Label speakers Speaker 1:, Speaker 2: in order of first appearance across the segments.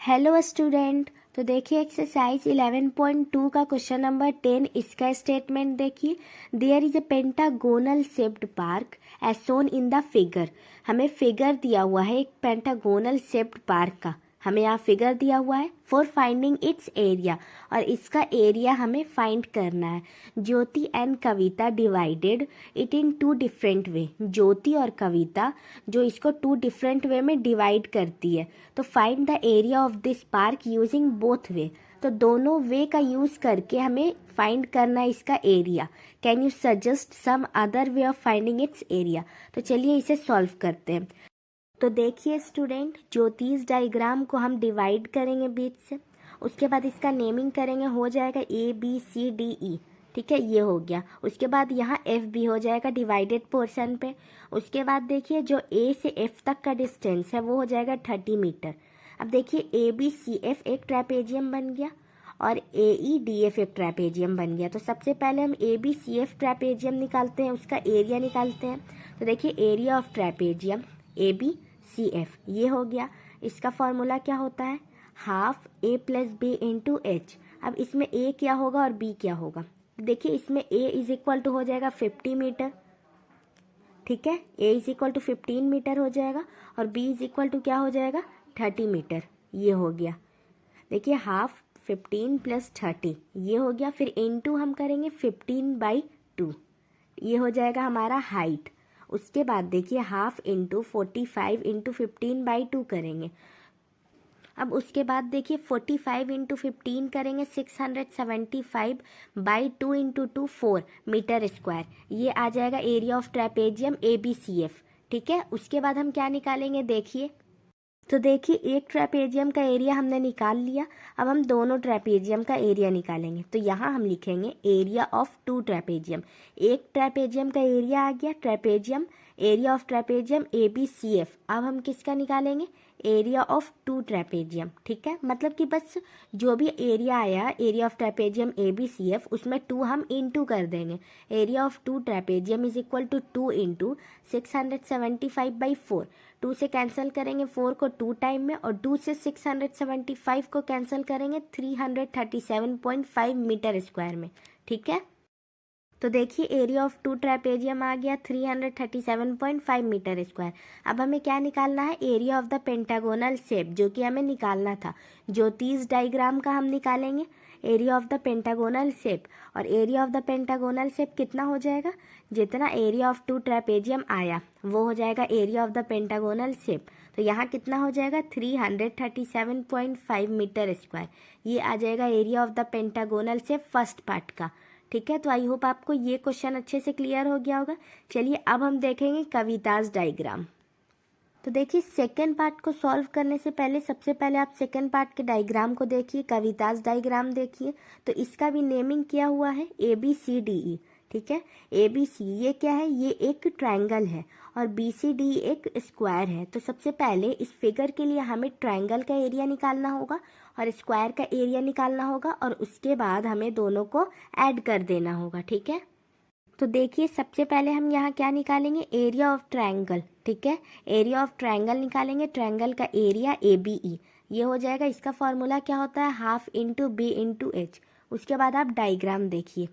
Speaker 1: Hello student. तो देखिए exercise 11.2 का क्वेश्चन नंबर 10, इसका स्टेटमेंट देखिए। There is a pentagonal shaped park as shown in the figure. हमें फिगर दिया हुआ है एक पेंटागोनल शेप्ड पार्क का, हमें यहाँ फिगर दिया हुआ है फॉर फाइंडिंग इट्स एरिया, और इसका एरिया हमें फाइंड करना है। Jyoti and Kavita divided it in two different way. Jyoti और कविता जो इसको टू डिफरेंट वे में डिवाइड करती है। तो find the area of this park using both way. तो दोनों वे का यूज़ करके हमें फाइंड करना है इसका area. Can you suggest some other way of finding its area. तो चलिए इसे सॉल्व करते हैं। तो देखिए स्टूडेंट, ज्योतिष डायग्राम को हम डिवाइड करेंगे बीच से, उसके बाद इसका नेमिंग करेंगे, हो जाएगा ABCDE। ठीक है, ये हो गया। उसके बाद यहाँ F भी हो जाएगा डिवाइडेड पोर्शन पे। उसके बाद देखिए जो A से F तक का डिस्टेंस है वो हो जाएगा 30 मीटर। अब देखिए ABCF एक ट्रेपेजियम बन गया और AEDF एक ट्रेपेजियम बन गया। तो सबसे पहले हम ABCF ट्रेपेजियम निकालते हैं, उसका एरिया निकालते हैं। तो देखिए एरिया ऑफ ट्रेपेजियम ABCF ये हो गया। इसका फॉर्मूला क्या होता है, half A plus B into H। अब इसमें A क्या होगा और B क्या होगा। देखिए इसमें A इज इक्वल टू हो जाएगा 50 मीटर। ठीक है, A is equal to 15 metre हो जाएगा और B इज इक्वल टू क्या हो जाएगा 30 मीटर। ये हो गया। देखिए हाफ 15 प्लस 30 ये हो गया। फिर इनटू हम करेंगे 15/2, ये हो जाएगा हमारा हाइट। उसके बाद देखिए हाफ इंटू 45 इंटू 15/2 करेंगे। अब उसके बाद देखिए 45 इंटू 15 करेंगे 675/2 इंटू 2 4 मीटर स्क्वायर। ये आ जाएगा एरिया ऑफ ट्रेपेजियम ABCF। ठीक है, उसके बाद हम क्या निकालेंगे देखिए। तो देखिए एक ट्रेपेजियम का एरिया हमने निकाल लिया। अब हम दोनों ट्रेपेजियम का एरिया निकालेंगे। तो यहाँ हम लिखेंगे एरिया ऑफ टू ट्रेपेजियम। एक ट्रेपेजियम का एरिया आ गया trapezium, area of trapezium ABCF। अब हम किसका निकालेंगे, एरिया ऑफ टू ट्रेपेजियम। ठीक है, मतलब कि बस जो भी एरिया आया एरिया ऑफ ट्रेपेजियम ABCF उसमें 2 हम इंटू कर देंगे। Area of two trapezium is equal to 2 into 675/4। 2 से कैंसिल करेंगे 4 को 2 टाइम में, और 2 से 675 को कैंसिल करेंगे 337.5 मीटर स्क्वायर में। ठीक है, तो देखिए एरिया ऑफ टू ट्रेपेजियम आ गया 337.5 मीटर स्क्वायर। अब हमें क्या निकालना है, area of the pentagonal shape, जो कि हमें निकालना था। ज्योतिष डायग्राम का हम निकालेंगे area of the pentagonal shape, और area of the pentagonal shape कितना हो जाएगा, जितना एरिया ऑफ टू ट्रेपेजियम आया वो हो जाएगा area of the pentagonal shape. तो यहाँ कितना हो जाएगा 337.5 मीटर स्क्वायर। ये आ जाएगा area of the pentagonal shape first part का। ठीक है, तो आई होप आपको ये क्वेश्चन अच्छे से क्लियर हो गया होगा। चलिए अब हम देखेंगे कविताज डायग्राम। तो देखिए सेकंड पार्ट को सॉल्व करने से पहले सबसे पहले आप सेकंड पार्ट के डायग्राम को देखिए, कविताज डायग्राम देखिए। तो इसका भी नेमिंग किया हुआ है ABCDE। ठीक है, ABC ये क्या है, ये एक ट्रायंगल है और BCD एक स्क्वायर है। तो सबसे पहले इस फिगर के लिए हमें ट्रायंगल का एरिया निकालना होगा और स्क्वायर का एरिया निकालना होगा, और उसके बाद हमें दोनों को ऐड कर देना होगा। ठीक है, तो देखिए सबसे पहले हम यहाँ क्या निकालेंगे, एरिया ऑफ ट्रायंगल। ठीक है, एरिया ऑफ ट्रायंगल निकालेंगे, ट्रायंगल का एरिया ABE ये हो जाएगा। इसका फॉर्मूला क्या होता है, half into B into H। उसके बाद आप डायग्राम देखिए।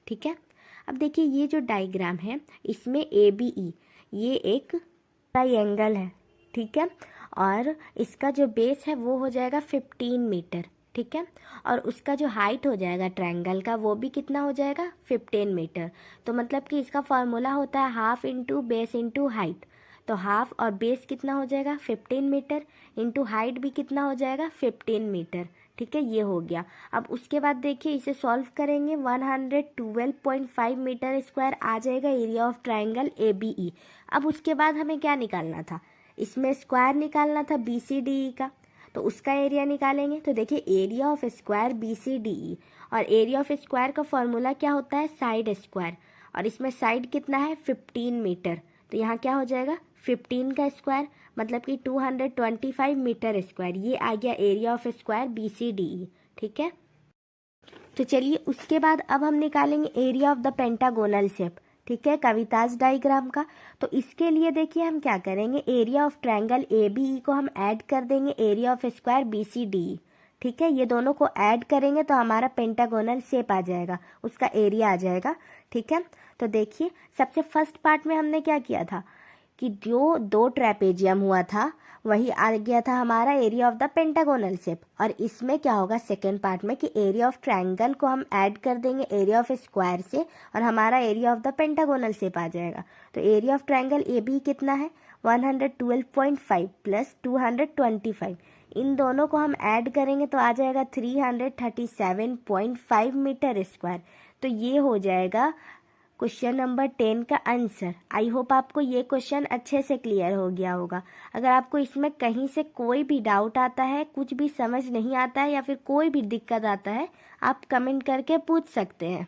Speaker 1: ठीक है, अब देखिए ये जो डायग्राम है इसमें ABE ये एक ट्रायंगल है। ठीक है, और इसका जो बेस है वो हो जाएगा 15 मीटर। ठीक है, और उसका जो हाइट हो जाएगा ट्रायंगल का वो भी कितना हो जाएगा 15 मीटर। तो मतलब कि इसका फॉर्मूला होता है half into base into height. तो हाफ और बेस कितना हो जाएगा 15 मीटर इंटू हाइट भी कितना हो जाएगा 15 मीटर। ठीक है, ये हो गया। अब उसके बाद देखिए इसे सॉल्व करेंगे 112.5 मीटर स्क्वायर आ जाएगा एरिया ऑफ ट्रायंगल ABE। अब उसके बाद हमें क्या निकालना था, इसमें स्क्वायर निकालना था BCDE का, तो उसका एरिया निकालेंगे। तो देखिए एरिया ऑफ स्क्वायर BCDE, और एरिया ऑफ स्क्वायर का फॉर्मूला क्या होता है साइड स्क्वायर, और इसमें साइड कितना है 15 मीटर। तो यहाँ क्या हो जाएगा 15 का स्क्वायर मतलब कि 225 मीटर स्क्वायर। ये आ गया एरिया ऑफ स्क्वायर BCDE। ठीक है, तो चलिए उसके बाद अब हम निकालेंगे area of the pentagonal shape. ठीक है, कविताज डायग्राम का। तो इसके लिए देखिए हम क्या करेंगे, area of triangle A B E को हम ऐड कर देंगे area of square B C D E. ठीक है, ये दोनों को ऐड करेंगे तो हमारा पेंटागोनल शेप आ जाएगा, उसका एरिया आ जाएगा। ठीक है, तो देखिए सबसे फर्स्ट पार्ट में हमने क्या किया था कि जो दो ट्रेपेजियम हुआ था वही आ गया था हमारा area of the pentagonal shape. और इसमें क्या होगा सेकेंड पार्ट में कि एरिया ऑफ ट्रायंगल को हम ऐड कर देंगे एरिया ऑफ स्क्वायर से और हमारा area of the pentagonal shape आ जाएगा। तो area of triangle A B कितना है 112.5 प्लस 225, इन दोनों को हम ऐड करेंगे तो आ जाएगा 337.5 मीटर स्क्वायर। तो ये हो जाएगा क्वेश्चन नंबर 10 का आंसर। आई होप आपको ये क्वेश्चन अच्छे से क्लियर हो गया होगा। अगर आपको इसमें कहीं से कोई भी डाउट आता है, कुछ भी समझ नहीं आता है या फिर कोई भी दिक्कत आता है, आप कमेंट करके पूछ सकते हैं।